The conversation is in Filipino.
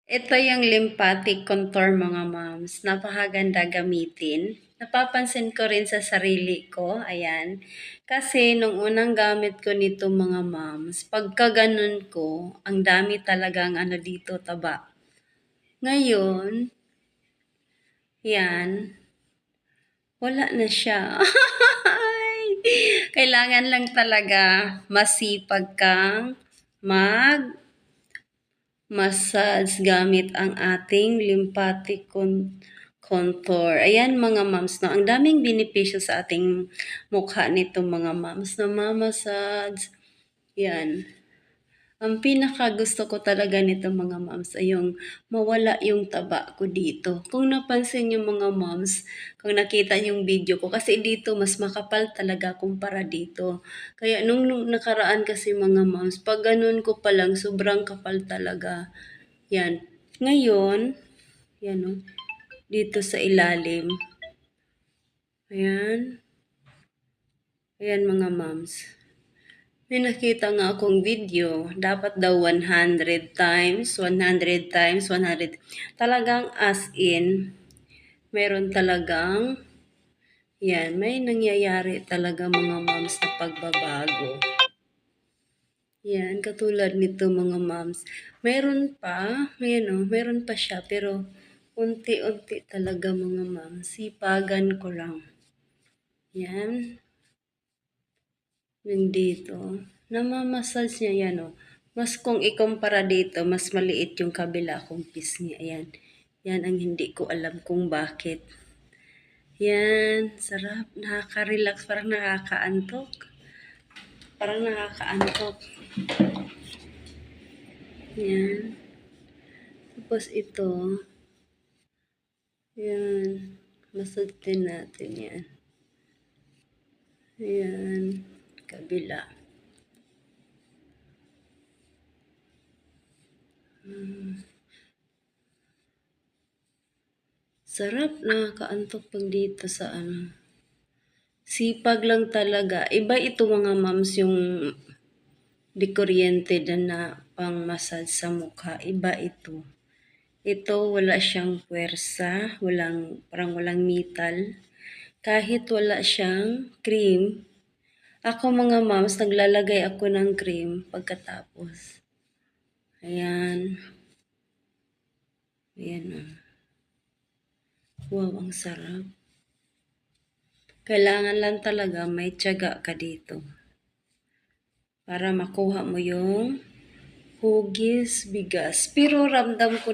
Ito yung lymphatic contour mga moms. Napakaganda gamitin. Napapansin ko rin sa sarili ko. Ayan. Kasi nung unang gamit ko nito mga moms, pagka ganun ko, ang dami talagang ano dito taba. Ngayon, yan, wala na siya. Kailangan lang talaga masipag kang massage gamit ang ating lymphatic contour. Ayan mga moms, no? Ang daming benepisyo sa ating mukha nito mga moms na mamassage. Yan. Ang pinaka gusto ko talaga nito mga moms ay yung mawala yung taba ko dito. Kung napansin yung mga moms, kung nakita yung video ko, kasi dito mas makapal talaga kumpara dito. Kaya nung nakaraan kasi mga moms, pag ganun ko pa lang, sobrang kapal talaga. Yan. Ngayon, yan o, dito sa ilalim. Ayan. Ayan mga moms. May nakita nga akong video, dapat daw 100 times, 100 times, 100. Talagang as in, meron talagang, yan, may nangyayari talaga mga moms na pagbabago. Yan, katulad nito mga moms. Meron pa, meron pa siya, pero unti-unti talaga mga moms. Sipagan ko lang. Yan. Yung dito. Namamassage niya yan o. Mas kung ikumpara dito, mas maliit yung kabila kong pisngi. Ayan. Yan ang hindi ko alam kung bakit. Yan. Sarap. Nakaka-relax. Parang nakakaantok. Parang nakakaantok. Yan. Tapos ito. Yan. Massage din natin yan. Ayan. Kabila. Sarap, nakakaantok pag dito sa ano. Sipag lang talaga. Iba ito mga moms yung di kuryente na pang massage sa mukha. Iba ito. Ito wala siyang puwersa, parang walang metal. Kahit wala siyang cream. Ako mga moms, naglalagay ako ng cream pagkatapos. Ayan. Ayan o. Wow, ang sarap. Kailangan lang talaga may tiyaga ka dito. Para makuha mo yung hugis bigas. Pero ramdam ko